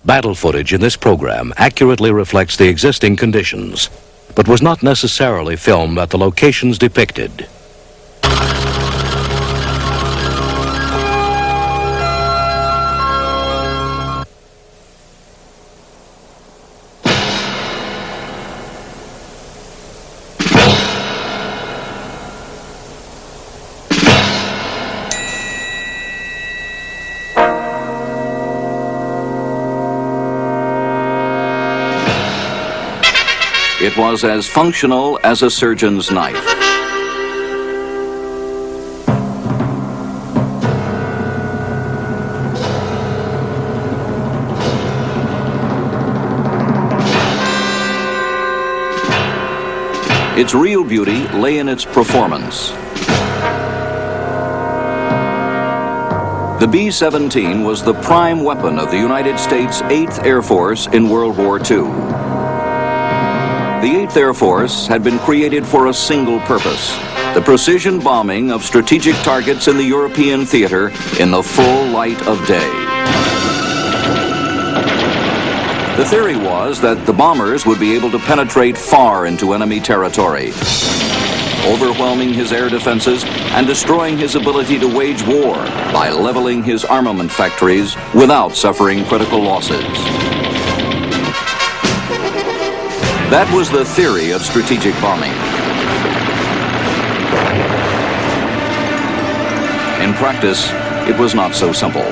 Battle footage in this program accurately reflects the existing conditions, but was not necessarily filmed at the locations depicted. It was as functional as a surgeon's knife. Its real beauty lay in its performance. The B-17 was the prime weapon of the United States 8th Air Force in World War II. The 8th Air Force had been created for a single purpose: the precision bombing of strategic targets in the European theater in the full light of day. The theory was that the bombers would be able to penetrate far into enemy territory, overwhelming his air defenses and destroying his ability to wage war by leveling his armament factories without suffering critical losses. That was the theory of strategic bombing. In practice, it was not so simple.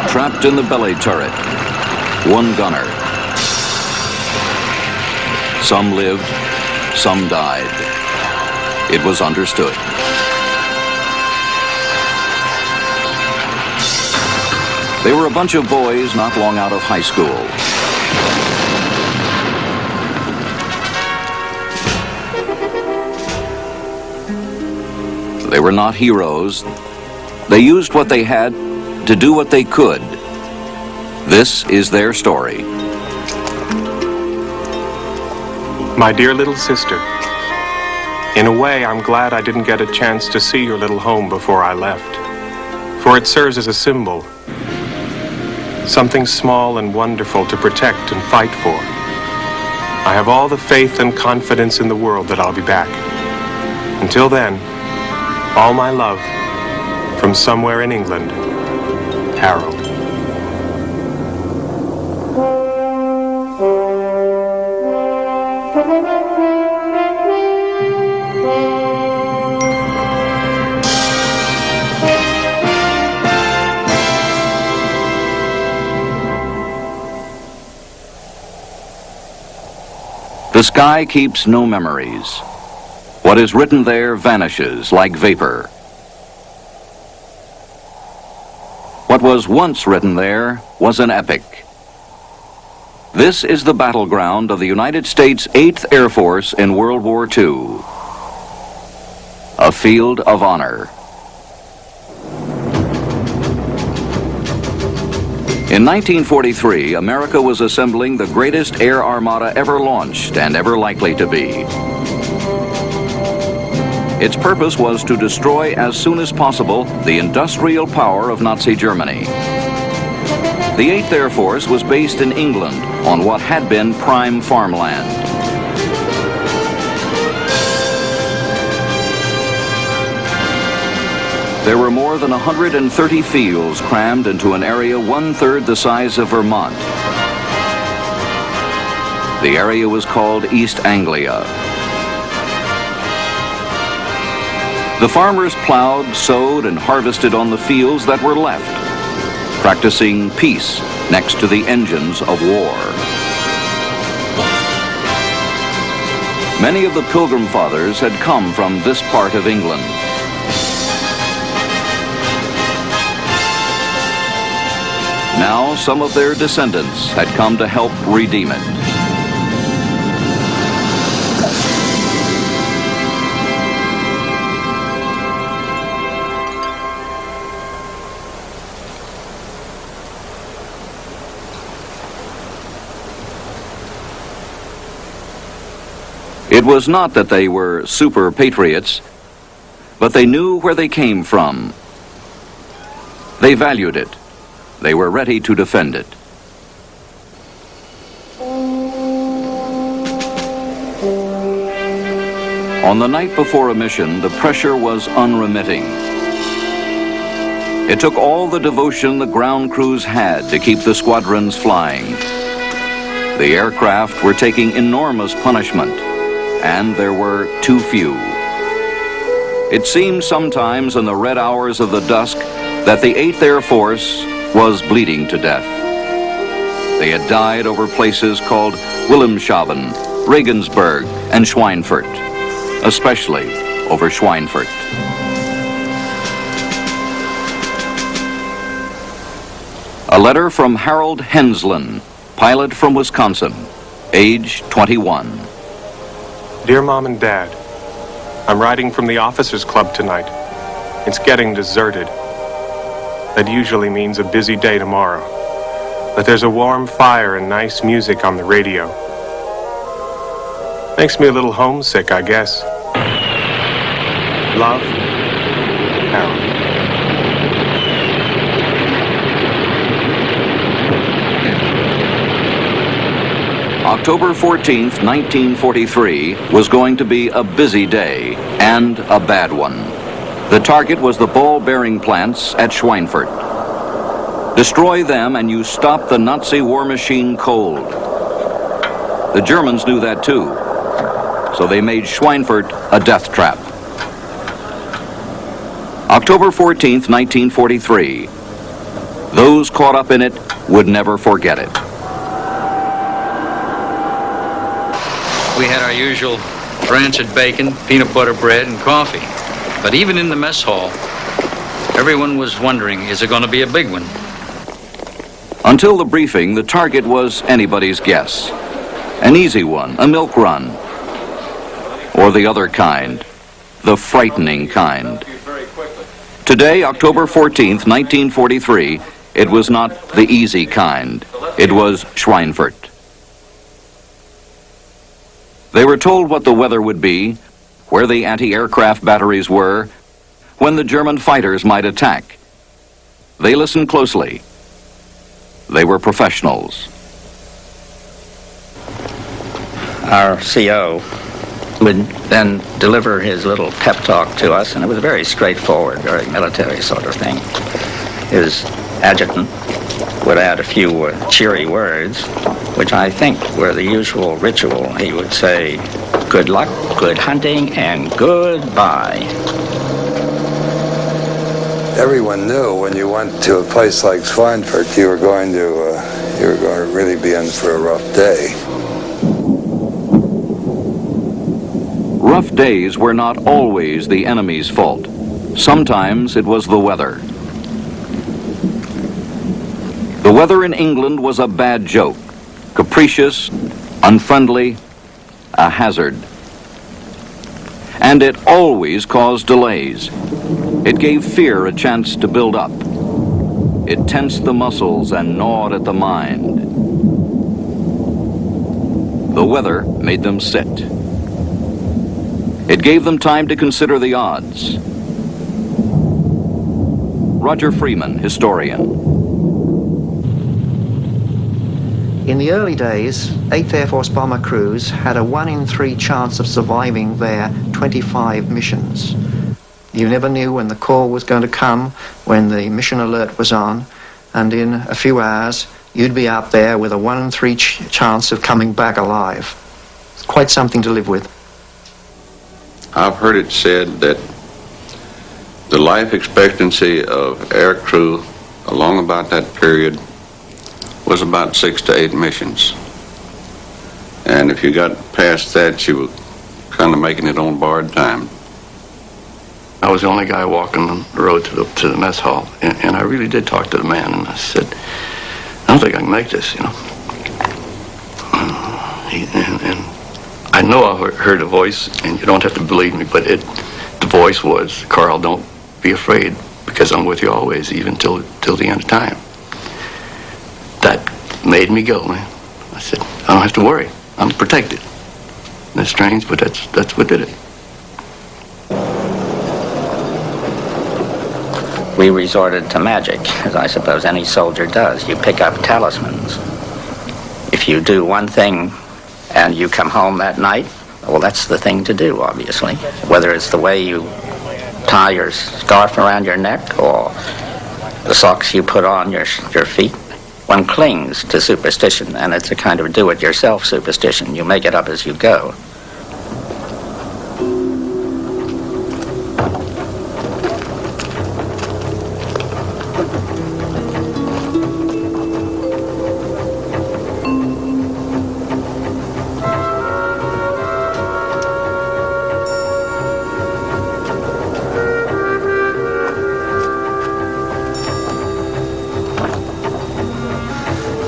Trapped in the belly turret, one gunner. Some lived, some died. It was understood. They were a bunch of boys not long out of high school. They were not heroes. They used what they had to do what they could. This is their story. My dear little sister, in a way, I'm glad I didn't get a chance to see your little home before I left, for it serves as a symbol. Something small and wonderful to protect and fight for. I have all the faith and confidence in the world that I'll be back. Until then, all my love from somewhere in England, Harold. The sky keeps no memories. What is written there vanishes like vapor. What was once written there was an epic. This is the battleground of the United States 8th Air Force in World War II. A field of honor. In 1943, America was assembling the greatest air armada ever launched and ever likely to be. Its purpose was to destroy as soon as possible the industrial power of Nazi Germany. The 8th Air Force was based in England on what had been prime farmland. There were more than 130 fields crammed into an area 1/3 the size of Vermont. The area was called East Anglia. The farmers plowed, sowed, and harvested on the fields that were left, practicing peace next to the engines of war. Many of the Pilgrim Fathers had come from this part of England. Now, some of their descendants had come to help redeem it. It was not that they were super patriots. but they knew where they came from. They valued it. They were ready to defend it. On the night before a mission, the pressure was unremitting. It took all the devotion the ground crews had to keep the squadrons flying. The aircraft were taking enormous punishment, and there were too few. It seemed sometimes in the red hours of the dusk that the 8th Air Force was bleeding to death. They had died over places called Wilhelmshaven, Regensburg, and Schweinfurt, especially over Schweinfurt. A letter from Harold Henslin, pilot from Wisconsin, age 21. Dear Mom and Dad, I'm riding from the Officers Club tonight. It's getting deserted. That usually means a busy day tomorrow. But there's a warm fire and nice music on the radio. Makes me a little homesick, I guess. Love, Harold. October 14th, 1943 was going to be a busy day and a bad one. The target was the ball bearing plants at Schweinfurt. Destroy them and you stop the Nazi war machine cold. The Germans knew that too, so they made Schweinfurt a death trap. October 14th, 1943. Those caught up in it would never forget it. We had our usual rancid bacon, peanut butter bread, and coffee. But even in the mess hall, everyone was wondering, is it going to be a big one? Until the briefing, the target was anybody's guess. An easy one, a milk run. Or the other kind, the frightening kind. Today, October 14th, 1943, it was not the easy kind. It was Schweinfurt. They were told what the weather would be, where the anti-aircraft batteries were, when the German fighters might attack. They listened closely. They were professionals. Our CO would then deliver his little pep talk to us, and it was very straightforward, very military sort of thing. His adjutant would add a few cheery words, which I think were the usual ritual. He would say, "Good luck, good hunting, and goodbye." Everyone knew when you went to a place like Schweinfurt, you were going to really be in for a rough day. Rough days were not always the enemy's fault. Sometimes it was the weather. The weather in England was a bad joke, capricious, unfriendly, a hazard. And it always caused delays. It gave fear a chance to build up. It tensed the muscles and gnawed at the mind. The weather made them sit. It gave them time to consider the odds. Roger Freeman, historian. In the early days, 8th Air Force bomber crews had a 1 in 3 chance of surviving their 25 missions. You never knew when the call was going to come, when the mission alert was on, and in a few hours, you'd be out there with a 1 in 3 chance of coming back alive. It's quite something to live with. I've heard it said that the life expectancy of air crew along about that period was about 6 to 8 missions. And if you got past that, you were kind of making it on borrowed time. I was the only guy walking the road to the mess hall, and I really did talk to the man, and I said, I don't think I can make this, you know. And I know I heard a voice, and you don't have to believe me, but the voice was, "Carl, don't be afraid, because I'm with you always, even till the end of time." That made me go, man. I said, I don't have to worry. I'm protected. That's strange, but that's what did it. we resorted to magic, as I suppose any soldier does. You pick up talismans. If you do one thing and you come home that night, well, that's the thing to do, obviously. Whether it's the way you tie your scarf around your neck or the socks you put on your feet, one clings to superstition, and it's a kind of do-it-yourself superstition. You make it up as you go.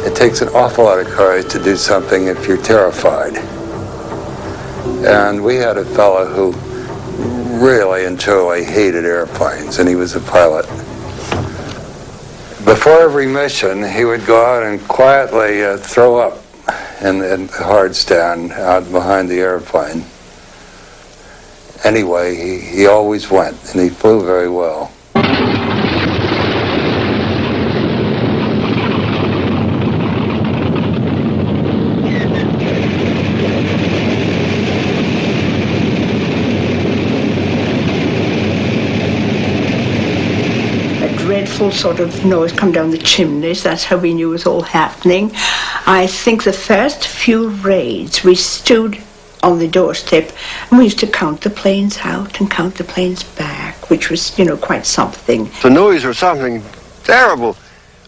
It takes an awful lot of courage to do something if you're terrified. And we had a fellow who really and truly hated airplanes, and he was a pilot. Before every mission, he would go out and quietly throw up in the hard stand out behind the airplane. Anyway, he always went, and he flew very well. Dreadful sort of noise come down the chimneys. That's how we knew it was all happening. I think the first few raids we stood on the doorstep and we used to count the planes out and count the planes back, which was, you know, quite something. The noise was something terrible,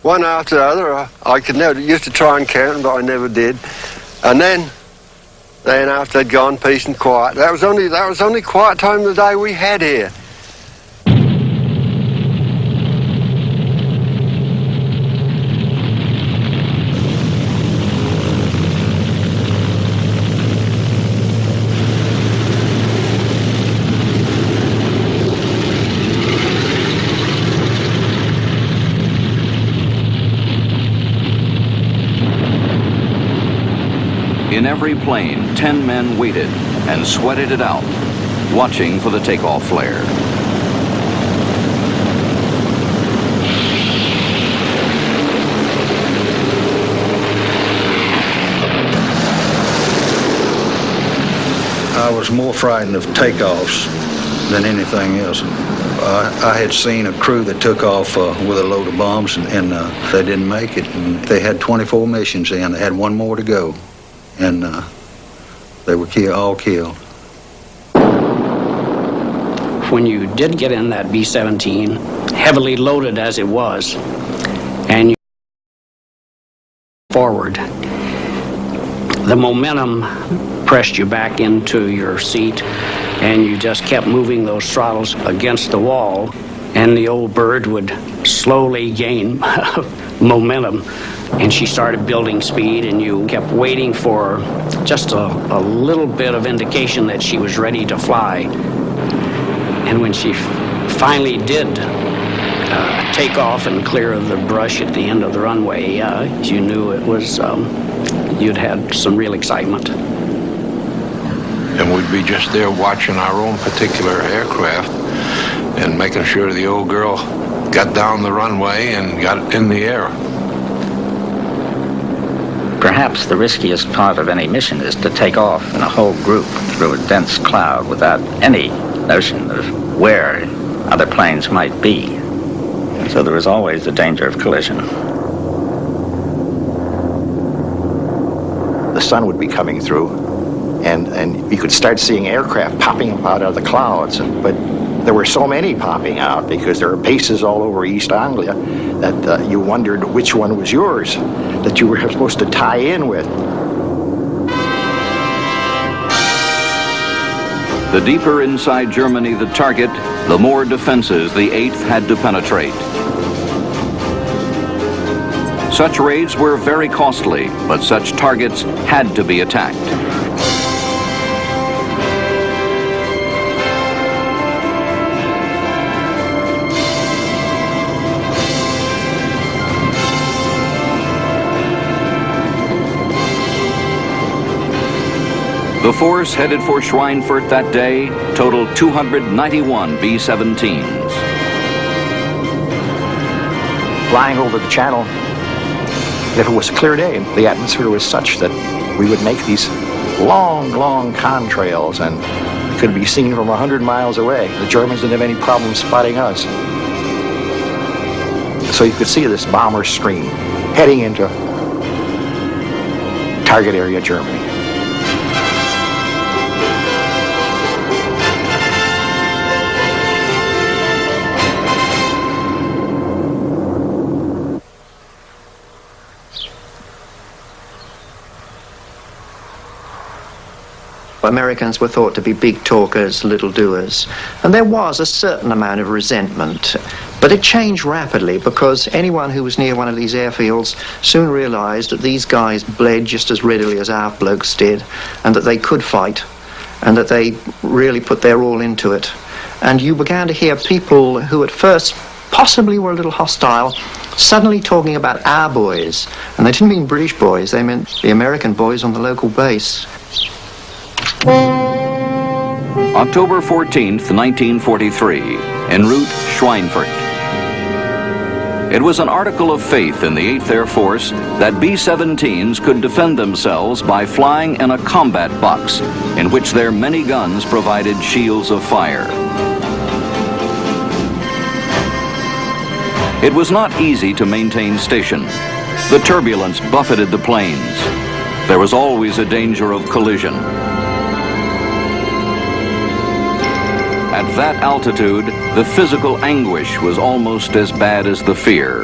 one after the other. I could never, used to try and count them, but I never did. And then after they'd gone, peace and quiet. That was only quiet time of the day we had here. In every plane, 10 men waited and sweated it out, watching for the takeoff flare. I was more frightened of takeoffs than anything else. I had seen a crew that took off with a load of bombs, and they didn't make it. And they had 24 missions in. They had one more to go. And they were all killed. When you did get in that B-17, heavily loaded as it was, and you forward, the momentum pressed you back into your seat, and you just kept moving those throttles against the wall, and the old bird would slowly gain momentum. And she started building speed, and you kept waiting for just a little bit of indication that she was ready to fly. And when she finally did take off and clear the brush at the end of the runway, you knew it was, you'd had some real excitement. And we'd be just there watching our own particular aircraft and making sure the old girl got down the runway and got in the air. Perhaps the riskiest part of any mission is to take off in a whole group through a dense cloud without any notion of where other planes might be. And so there is always the danger of collision. The sun would be coming through, and you could start seeing aircraft popping up out of the clouds. But there were so many popping out because there are bases all over East Anglia that you wondered which one was yours that you were supposed to tie in with. The deeper inside Germany the target, the more defenses the 8th had to penetrate. Such raids were very costly, but such targets had to be attacked. The force headed for Schweinfurt that day totaled 291 B-17s. flying over the channel. And if it was a clear day, the atmosphere was such that we would make these long, long contrails, and it could be seen from 100 miles away. The Germans didn't have any problem spotting us. So you could see this bomber stream heading into target area Germany. Americans were thought to be big talkers, little doers, and there was a certain amount of resentment. But it changed rapidly because anyone who was near one of these airfields soon realized that these guys bled just as readily as our blokes did, and that they could fight, and that they really put their all into it. And you began to hear people who at first possibly were a little hostile suddenly talking about our boys. And they didn't mean British boys, they meant the American boys on the local base. October 14th, 1943, en route Schweinfurt. It was an article of faith in the 8th Air Force that B-17s could defend themselves by flying in a combat box in which their many guns provided shields of fire. It was not easy to maintain station. The turbulence buffeted the planes. There was always a danger of collision. At that altitude, the physical anguish was almost as bad as the fear.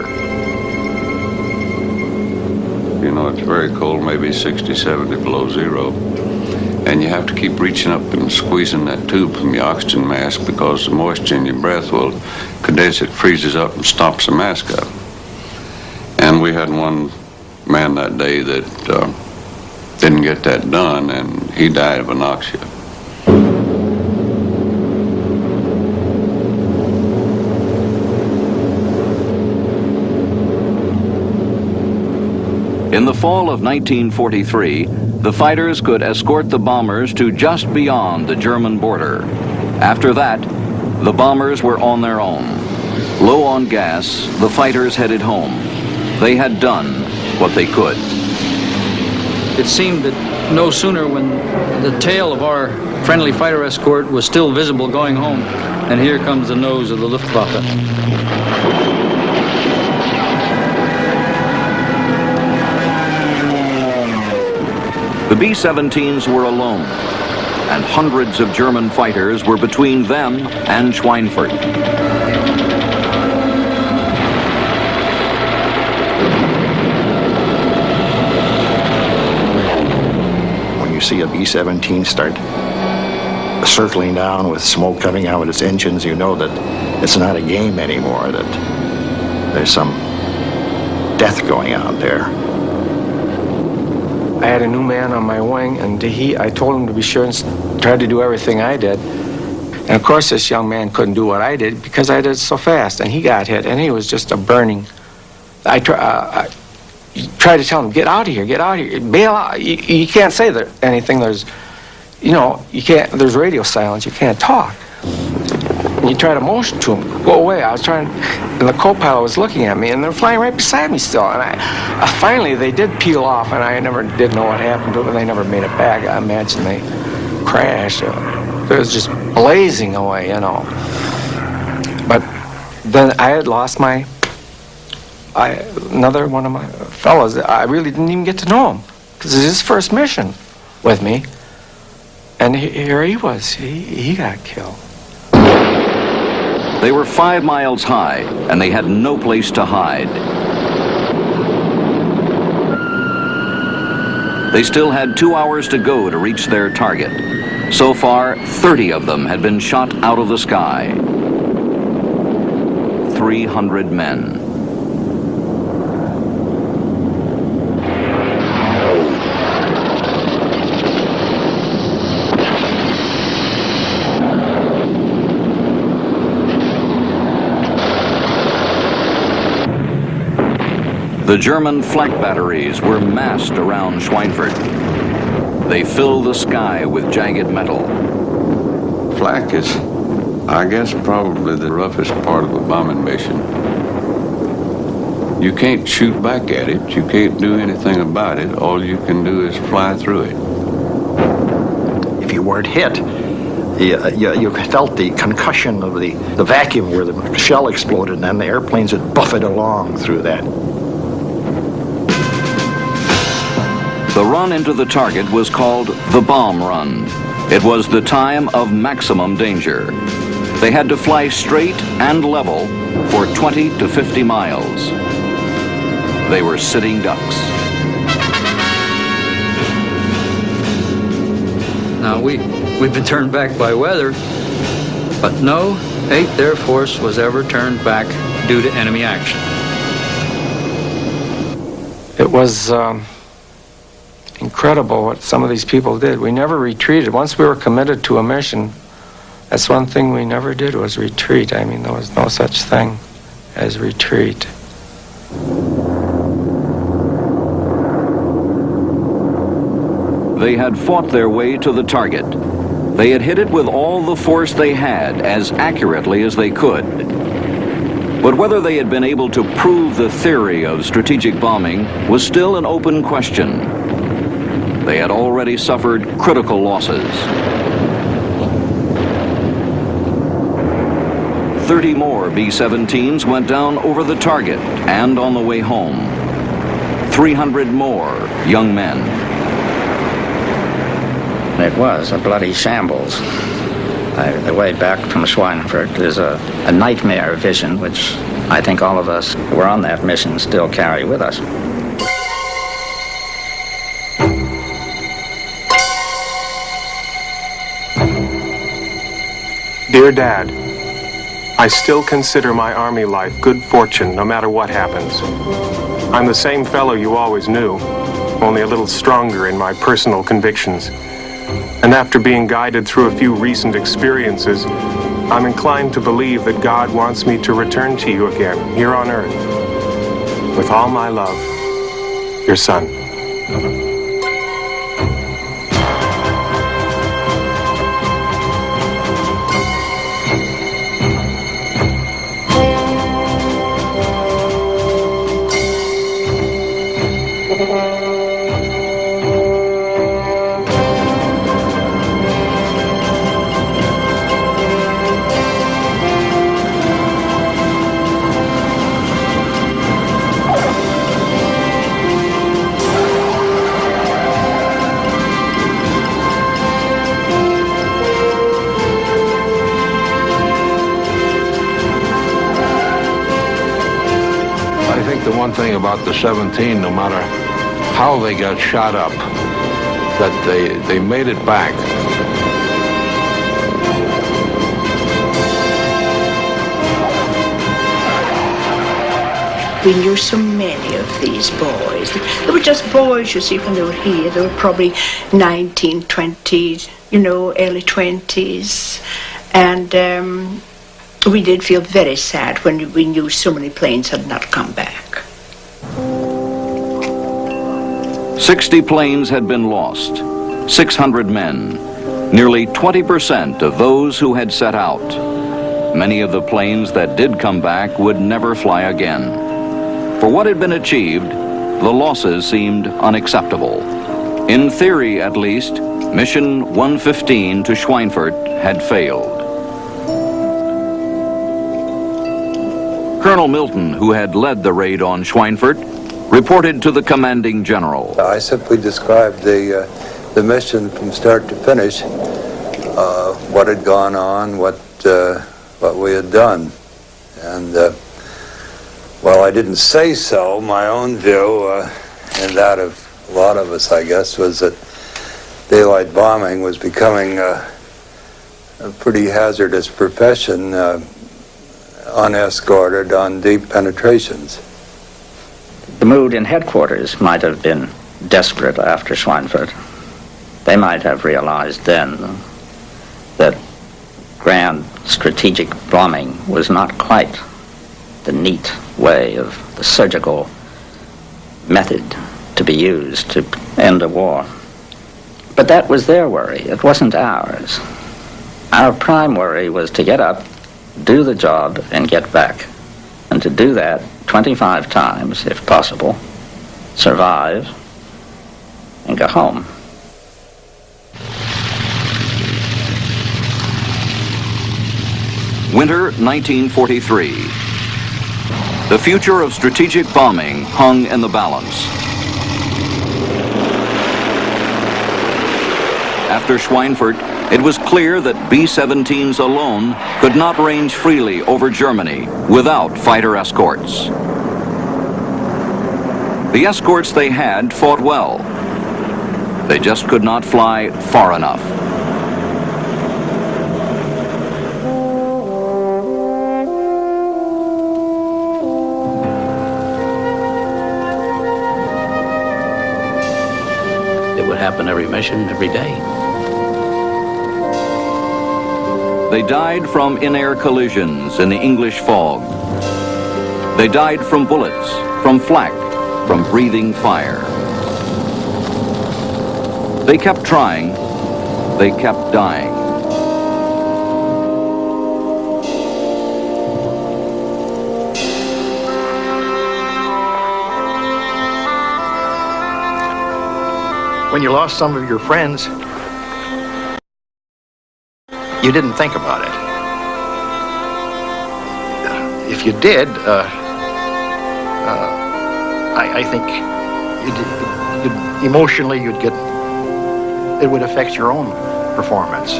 You know, it's very cold, maybe 60, 70 below zero. And you have to keep reaching up and squeezing that tube from your oxygen mask because the moisture in your breath will condense, it freezes up and stops the mask up. And we had one man that day that didn't get that done, and he died of anoxia. In the fall of 1943, the fighters could escort the bombers to just beyond the German border. After that, the bombers were on their own. Low on gas, the fighters headed home. They had done what they could. It seemed that no sooner when the tail of our friendly fighter escort was still visible going home, and here comes the nose of the Luftwaffe. The B-17s were alone, and hundreds of German fighters were between them and Schweinfurt. When you see a B-17 start circling down with smoke coming out of its engines, you know that it's not a game anymore, that there's some death going on there. I had a new man on my wing, and I told him to be sure and try to do everything I did. And of course, this young man couldn't do what I did because I did it so fast, and he got hit, and he was just a burning. I tried to tell him, get out of here, bail out. You can't say anything. There's radio silence. You can't talk. And you try to motion to him, go away. I was trying, and the co-pilot was looking at me, and they're flying right beside me still. And finally, they did peel off, and I never did know what happened to them. They never made it back. I imagine they crashed. It was just blazing away, you know. But then I had lost another one of my fellows. I really didn't even get to know him because it was his first mission with me. And here he was. He got killed. They were 5 miles high, and they had no place to hide. They still had 2 hours to go to reach their target. So far, 30 of them had been shot out of the sky. 300 men. The German flak batteries were massed around Schweinfurt. They filled the sky with jagged metal. Flak is, I guess, probably the roughest part of a bombing mission. You can't shoot back at it. You can't do anything about it. All you can do is fly through it. If you weren't hit, you felt the concussion of the vacuum where the shell exploded, and then the airplanes would buff it along through that. The run into the target was called the bomb run. It was the time of maximum danger. They had to fly straight and level for 20 to 50 miles. They were sitting ducks. Now, we've been turned back by weather, but no 8th Air Force was ever turned back due to enemy action. It was incredible what some of these people did. We never retreated. Once we were committed to a mission, that's one thing we never did was retreat. I mean, there was no such thing as retreat. They had fought their way to the target. They had hit it with all the force they had, as accurately as they could. But whether they had been able to prove the theory of strategic bombing was still an open question. They had already suffered critical losses. 30 more B-17s went down over the target and on the way home. 300 more young men. It was a bloody shambles. The way back from Schweinfurt is a nightmare vision, which I think all of us who were on that mission still carry with us. Dear Dad, I still consider my Army life good fortune no matter what happens. I'm the same fellow you always knew, only a little stronger in my personal convictions. And after being guided through a few recent experiences, I'm inclined to believe that God wants me to return to you again, here on earth. With all my love, your son. The one thing about the 17, no matter how they got shot up, that they made it back. We knew so many of these boys. They were just boys, you see, when they were here. They were probably 19, 20, early 20s. And we did feel very sad when we knew so many planes had not come back. 60 planes had been lost, 600 men, nearly 20% of those who had set out. Many of the planes that did come back would never fly again. For what had been achieved, the losses seemed unacceptable. In theory, at least, Mission 115 to Schweinfurt had failed. Colonel Milton, who had led the raid on Schweinfurt, reported to the commanding general. I simply described the mission from start to finish, what had gone on, what we had done. And while I didn't say so, my own view, and that of a lot of us, I guess, was that daylight bombing was becoming a pretty hazardous profession, unescorted on deep penetrations. The mood in headquarters might have been desperate after Schweinfurt. They might have realized then that grand strategic bombing was not quite the neat way of the surgical method to be used to end a war. But that was their worry. It wasn't ours. Our prime worry was to get up, do the job, and get back. And to do that, 25 times, if possible, survive, and go home. Winter 1943. The future of strategic bombing hung in the balance. After Schweinfurt, it was clear that B-17s alone could not range freely over Germany without fighter escorts. The escorts they had fought well. They just could not fly far enough. It would happen every mission, every day. They died from in-air collisions in the English fog. They died from bullets, from flak, from breathing fire. They kept trying. They kept dying. When you lost some of your friends, you didn't think about it. If you did, I think emotionally it would affect your own performance.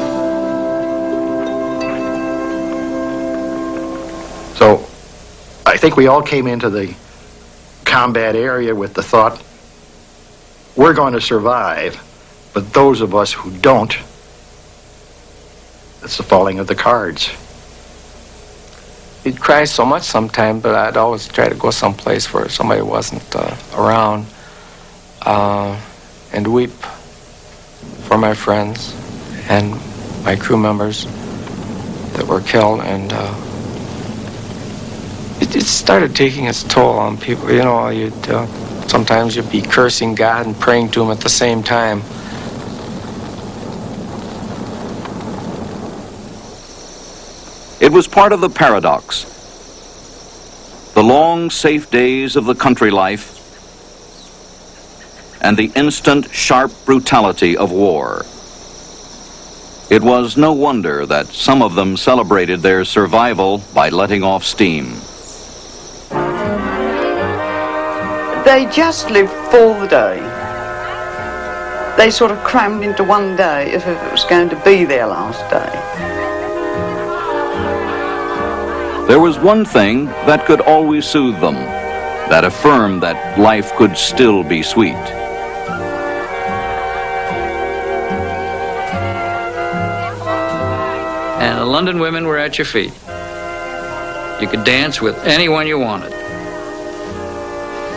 So I think we all came into the combat area with the thought, we're going to survive, but those of us who don't, it's the falling of the cards. You'd cry so much sometime, but I'd always try to go someplace where somebody wasn't around and weep for my friends and my crew members that were killed. And it started taking its toll on people. You know, sometimes you'd be cursing God and praying to him at the same time. It was part of the paradox. The long, safe days of the country life and the instant, sharp brutality of war. It was no wonder that some of them celebrated their survival by letting off steam. They just lived for the day. They sort of crammed into one day as if it was going to be their last day. There was one thing that could always soothe them, that affirmed that life could still be sweet. And the London women were at your feet. You could dance with anyone you wanted.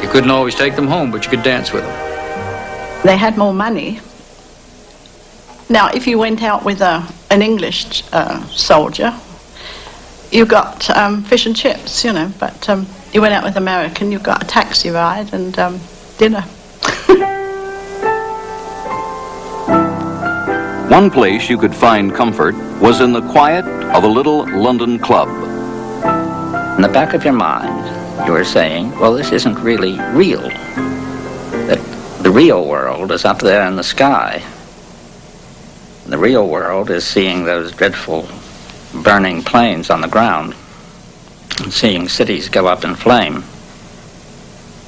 You couldn't always take them home, but you could dance with them. They had more money. Now, if you went out with an English soldier, you got fish and chips, you know, but you went out with American, you got a taxi ride and dinner. One place you could find comfort was in the quiet of a little London club. In the back of your mind, you were saying, well, this isn't really real. That the real world is up there in the sky. The real world is seeing those dreadful burning planes on the ground and seeing cities go up in flame.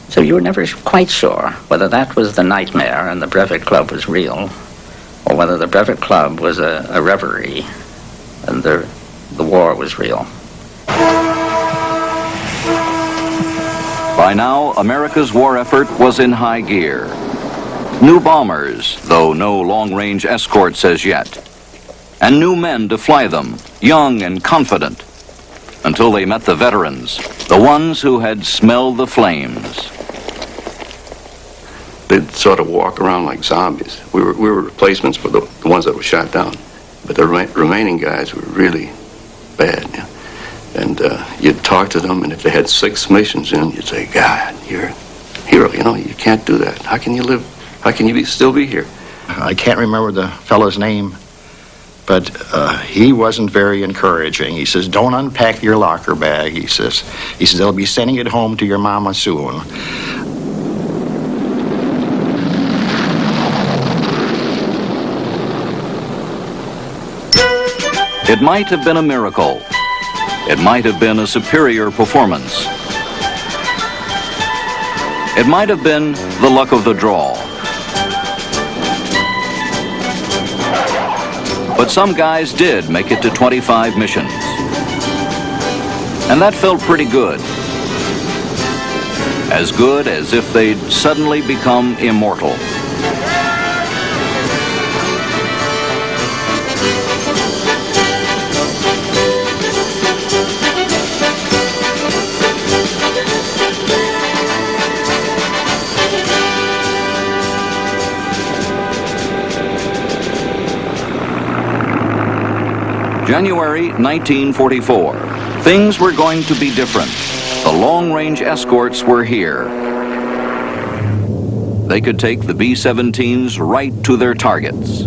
So you were never quite sure whether that was the nightmare and the Brevet Club was real, or whether the Brevet Club was a reverie and the war was real. By now, America's war effort was in high gear. New bombers, though no long-range escorts as yet, and new men to fly them, young and confident, until they met the veterans, the ones who had smelled the flames. They'd sort of walk around like zombies. We were replacements for the ones that were shot down. But the remaining guys were really bad. Yeah. And you'd talk to them, and if they had 6 missions in, you'd say, God, you're a hero. You know, you can't do that. How can you live? How can you still be here? I can't remember the fellow's name, But he wasn't very encouraging. He says, don't unpack your locker bag, he says. They'll be sending it home to your mama soon. It might have been a miracle. It might have been a superior performance. It might have been the luck of the draw. But some guys did make it to 25 missions. And that felt pretty good. As good as if they'd suddenly become immortal. January 1944. Things were going to be different. The long-range escorts were here. They could take the B-17s right to their targets.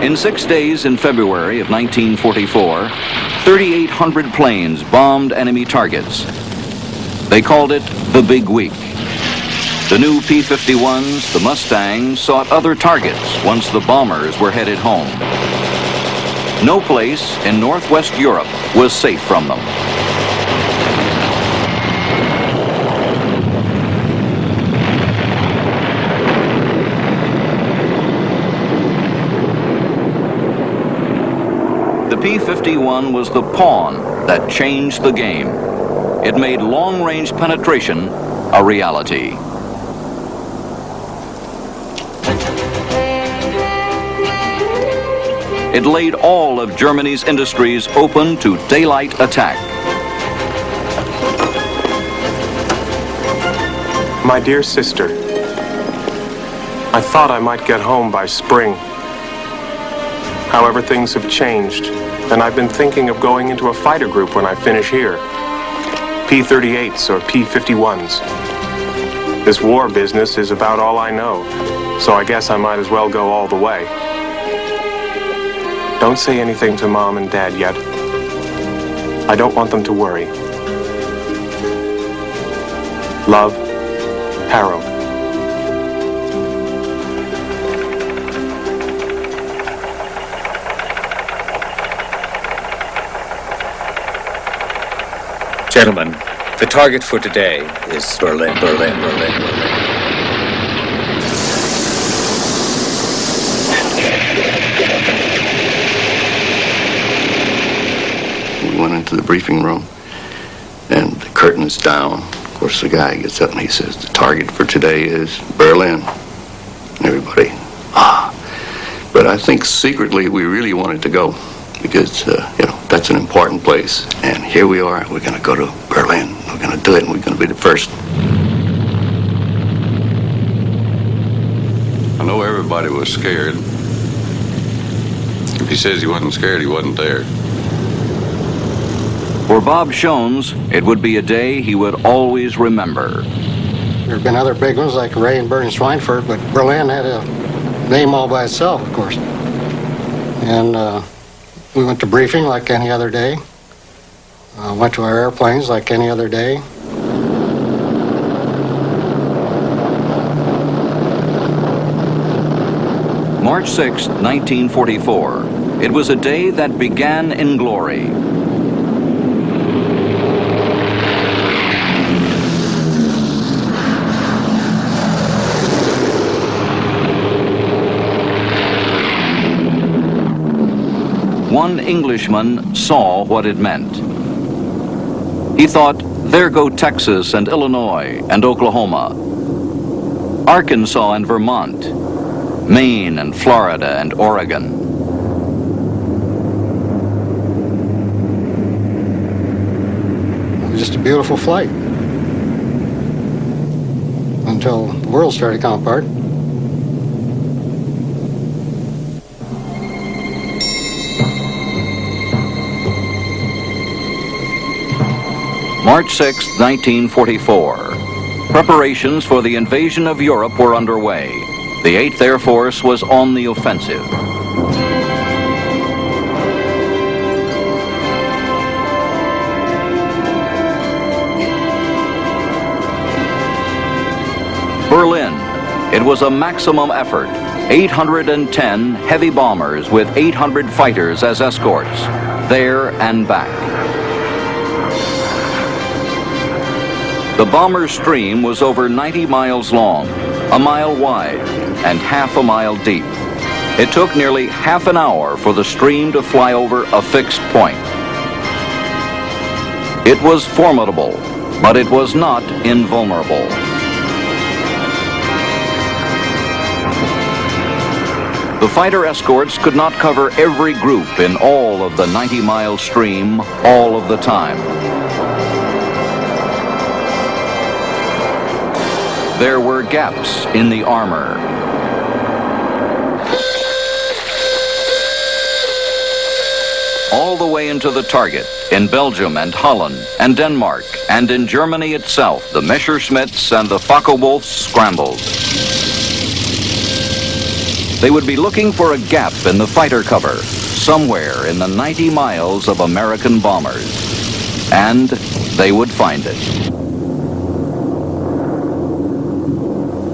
In 6 days in February of 1944, 3,800 planes bombed enemy targets. They called it the Big Week. The new P-51s, the Mustangs, sought other targets once the bombers were headed home. No place in Northwest Europe was safe from them. The P-51 was the pawn that changed the game. It made long-range penetration a reality. It laid all of Germany's industries open to daylight attack. My dear sister, I thought I might get home by spring. However, things have changed, and I've been thinking of going into a fighter group when I finish here. P-38s or P-51s. This war business is about all I know, so I guess I might as well go all the way. Don't say anything to Mom and Dad yet. I don't want them to worry. Love, Harold. Gentlemen, the target for today is Berlin. We went into the briefing room, and the curtain is down. Of course, the guy gets up and he says, the target for today is Berlin. And everybody, But I think secretly we really wanted to go because, that's an important place. And here we are, we're going to go to Berlin. We're going to do it, and we're going to be the first. I know everybody was scared. If he says he wasn't scared, he wasn't there. For Bob Shones, it would be a day he would always remember. There have been other big ones like Oranienburg and Schweinfurt, but Berlin had a name all by itself, of course. And we went to briefing like any other day. Went to our airplanes like any other day. March 6, 1944. It was a day that began in glory. One Englishman saw what it meant. He thought, there go Texas and Illinois and Oklahoma, Arkansas and Vermont, Maine and Florida and Oregon. It was just a beautiful flight until the world started coming apart. March 6, 1944. Preparations for the invasion of Europe were underway. The 8th Air Force was on the offensive. Berlin. It was a maximum effort. 810 heavy bombers with 800 fighters as escorts, there and back. The bomber stream was over 90 miles long, a mile wide, and half a mile deep. It took nearly half an hour for the stream to fly over a fixed point. It was formidable, but it was not invulnerable. The fighter escorts could not cover every group in all of the 90-mile stream all of the time. There were gaps in the armor. All the way into the target, in Belgium and Holland and Denmark, and in Germany itself, the Messerschmitts and the Focke-Wulfs scrambled. They would be looking for a gap in the fighter cover, somewhere in the 90 miles of American bombers. And they would find it.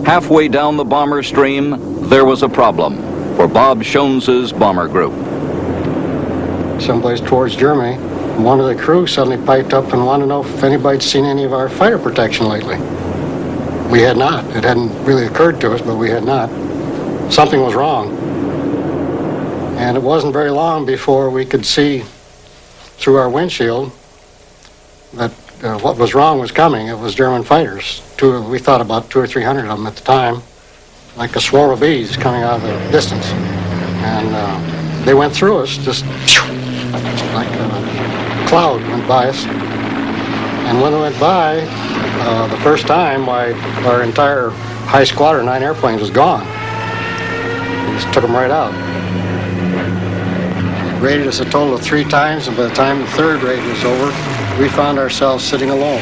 Halfway down the bomber stream, there was a problem for Bob Shones's bomber group. Someplace towards Germany, one of the crew suddenly piped up and wanted to know if anybody'd seen any of our fighter protection lately. We had not. It hadn't really occurred to us, but we had not. Something was wrong. And it wasn't very long before we could see through our windshield that what was wrong was coming. It was German fighters. We thought about 200 or 300 of them at the time, like a swarm of bees coming out of the distance. And they went through us, just like a cloud went by us. And when it went by, the first time, why, our entire high squadron, 9 airplanes, was gone. We just took them right out. Raided us a total of 3 times, and by the time the 3rd raid was over, we found ourselves sitting alone.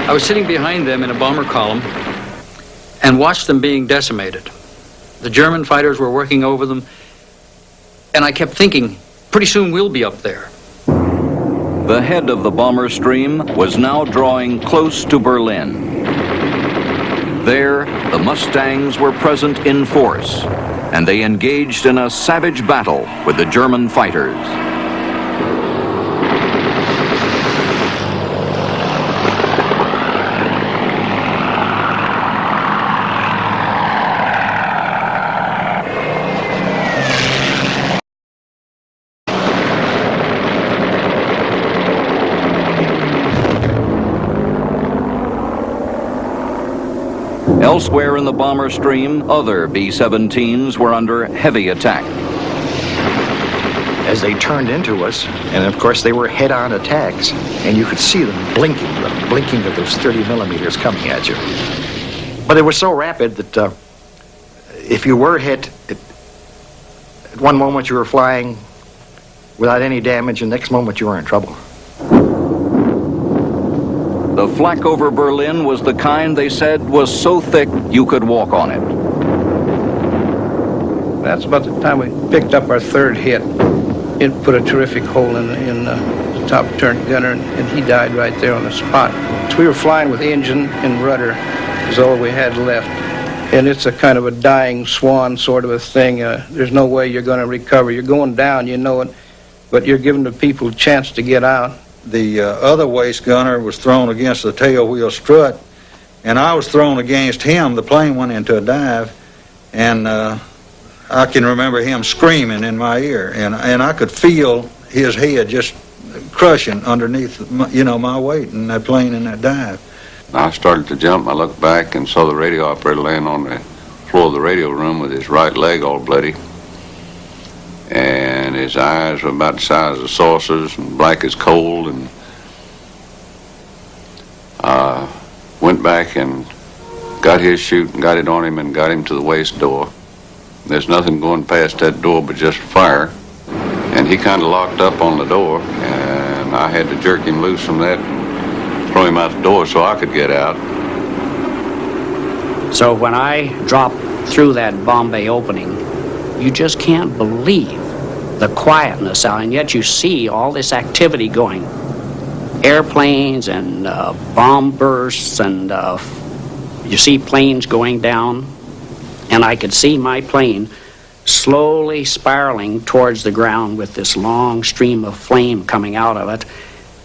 I was sitting behind them in a bomber column and watched them being decimated. The German fighters were working over them, and I kept thinking, pretty soon we'll be up there. The head of the bomber stream was now drawing close to Berlin. There, the Mustangs were present in force, and they engaged in a savage battle with the German fighters. Elsewhere in the bomber stream, other B-17s were under heavy attack. As they turned into us, and of course they were head-on attacks, and you could see them blinking, the blinking of those 30 millimeters coming at you. But it was so rapid that if you were hit, at one moment you were flying without any damage, and the next moment you were in trouble. The flak over Berlin was the kind they said was so thick you could walk on it. That's about the time we picked up our 3rd hit. It put a terrific hole in the top turret gunner, and he died right there on the spot. So we were flying with engine and rudder is all we had left. And it's a kind of a dying swan sort of a thing. There's no way you're going to recover. You're going down, you know it, but you're giving the people a chance to get out. The other waist gunner was thrown against the tail wheel strut, and I was thrown against him. The plane went into a dive, and I can remember him screaming in my ear, and I could feel his head just crushing underneath, my weight in that plane in that dive. I started to jump. I looked back and saw the radio operator laying on the floor of the radio room with his right leg all bloody. And his eyes were about the size of saucers and black as coal, and went back and got his chute and got it on him and got him to the waist door. There's nothing going past that door but just fire, and he kind of locked up on the door, and I had to jerk him loose from that and throw him out the door so I could get out. So when I dropped through that bomb bay opening, you just can't believe the quietness out, and yet you see all this activity going. Airplanes and bomb bursts, and you see planes going down, and I could see my plane slowly spiraling towards the ground with this long stream of flame coming out of it.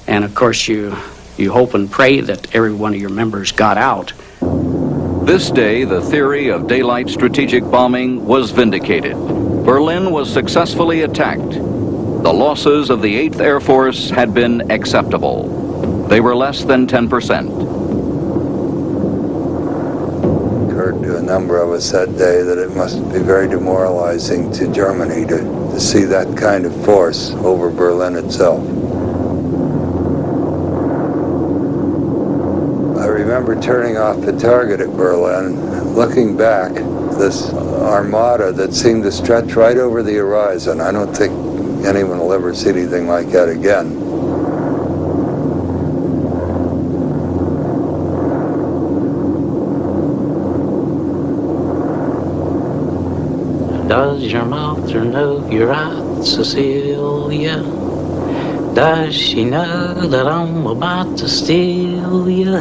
And of course you hope and pray that every one of your members got out. This day, the theory of daylight strategic bombing was vindicated. Berlin was successfully attacked. The losses of the 8th Air Force had been acceptable. They were less than 10%. It occurred to a number of us that day that it must be very demoralizing to Germany to see that kind of force over Berlin itself. I remember turning off the target at Berlin and looking back, this armada that seemed to stretch right over the horizon. I don't think anyone will ever see anything like that again. Does your mother know you're out, Cecilia? Does she know that I'm about to steal you?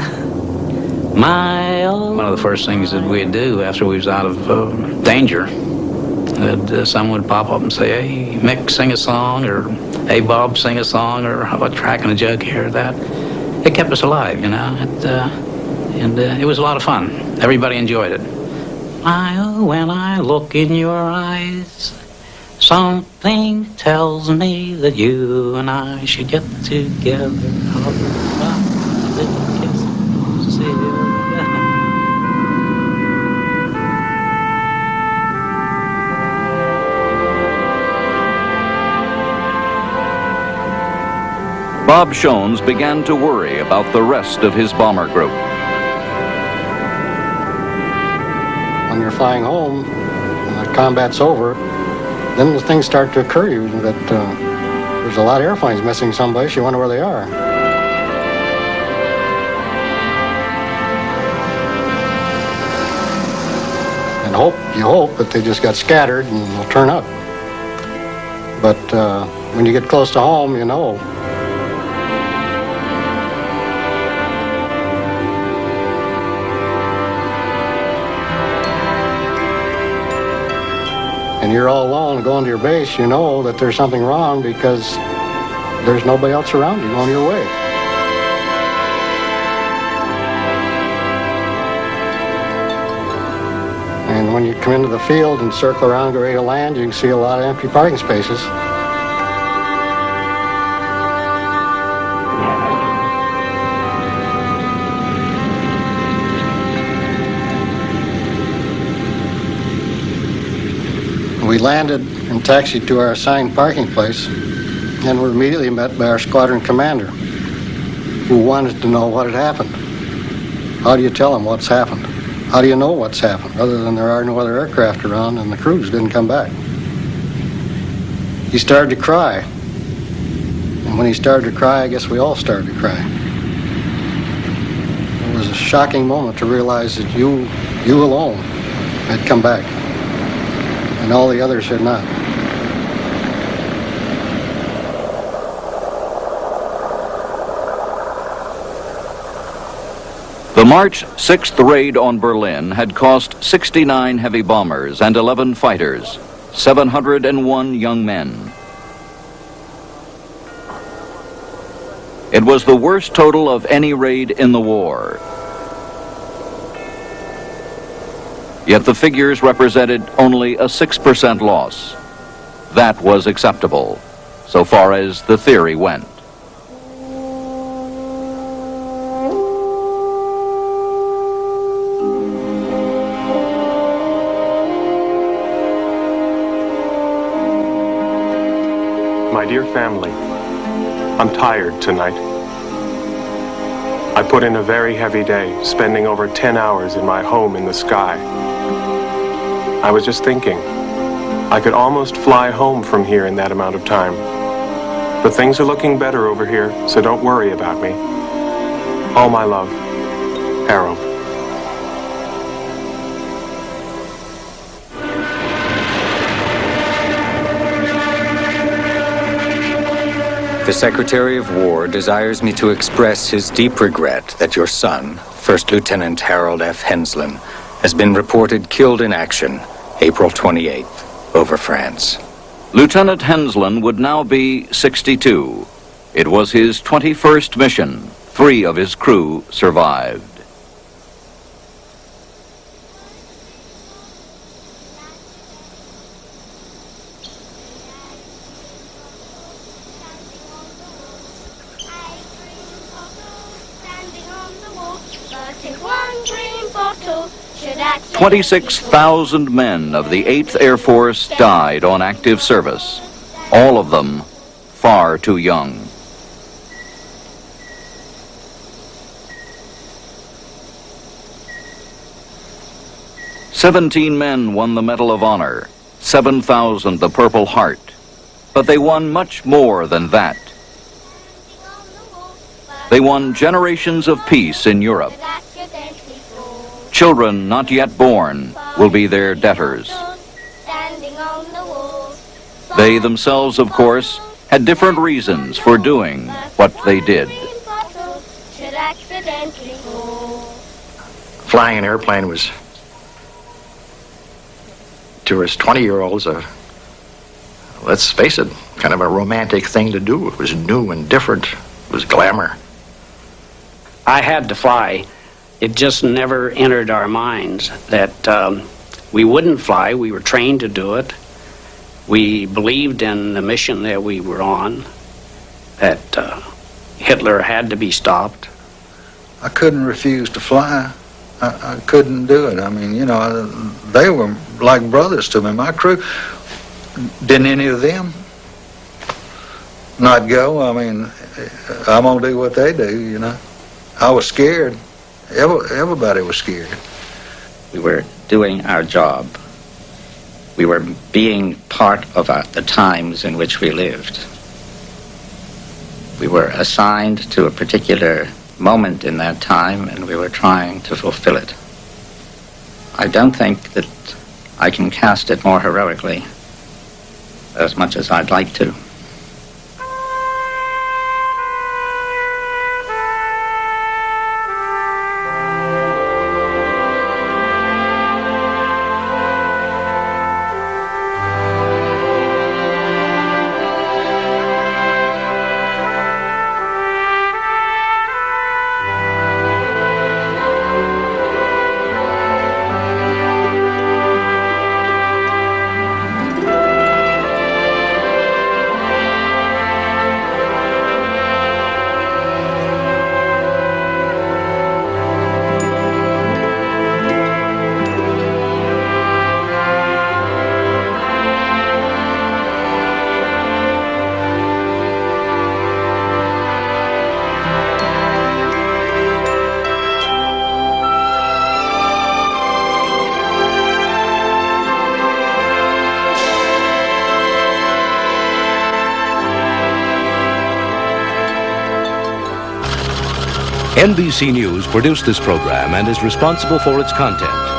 One of the first things that we'd do after we was out of danger, that someone would pop up and say, "Hey, Mick, sing a song," or "Hey, Bob, sing a song," or "How about cracking a jug here or that?" It kept us alive, you know, and it was a lot of fun. Everybody enjoyed it. When I look in your eyes, something tells me that you and I should get together. Bob Shones began to worry about the rest of his bomber group. When you're flying home and the combat's over, then the things start to occur to you that there's a lot of airplanes missing someplace. You wonder where they are. And you hope that they just got scattered and will turn up. But when you get close to home, you know. And you're all alone going to your base, you know that there's something wrong because there's nobody else around you on your way. And when you come into the field and circle around and get ready to land, you can see a lot of empty parking spaces. We landed and taxied to our assigned parking place and were immediately met by our squadron commander, who wanted to know what had happened. How do you tell him what's happened? How do you know what's happened, other than there are no other aircraft around and the crews didn't come back? He started to cry. And when he started to cry, I guess we all started to cry. It was a shocking moment to realize that you alone had come back, and all the others had not. The March 6th raid on Berlin had cost 69 heavy bombers and 11 fighters, 701 young men. It was the worst total of any raid in the war. Yet the figures represented only a 6% loss. That was acceptable, so far as the theory went. My dear family, I'm tired tonight. I put in a very heavy day, spending over 10 hours in my home in the sky. I was just thinking, I could almost fly home from here in that amount of time. But things are looking better over here, so don't worry about me. All my love, Harold. The Secretary of War desires me to express his deep regret that your son, First Lieutenant Harold F. Henslin, has been reported killed in action April 28th over France. Lieutenant Henslin would now be 62. It was his 21st mission. 3 of his crew survived. If one green bottle should 26,000 men of the 8th Air Force died on active service, all of them far too young. "17 men won the Medal of Honor, 7,000 the Purple Heart, but they won much more than that. They won generations of peace in Europe. Children not yet born will be their debtors. They themselves, of course, had different reasons for doing what they did." Flying an airplane was, to us 20-year-olds, let's face it, kind of a romantic thing to do. It was new and different. It was glamour. I had to fly. It just never entered our minds that we wouldn't fly. We were trained to do it. We believed in the mission that we were on, that Hitler had to be stopped. I couldn't refuse to fly. I couldn't do it. I mean, you know, they were like brothers to me. My crew, didn't any of them not go? I mean, I'm going to do what they do, you know. I was scared. Everybody was scared. We were doing our job. We were being part of the times in which we lived. We were assigned to a particular moment in that time, and we were trying to fulfill it. I don't think that I can cast it more heroically, as much as I'd like to. NBC News produced this program and is responsible for its content.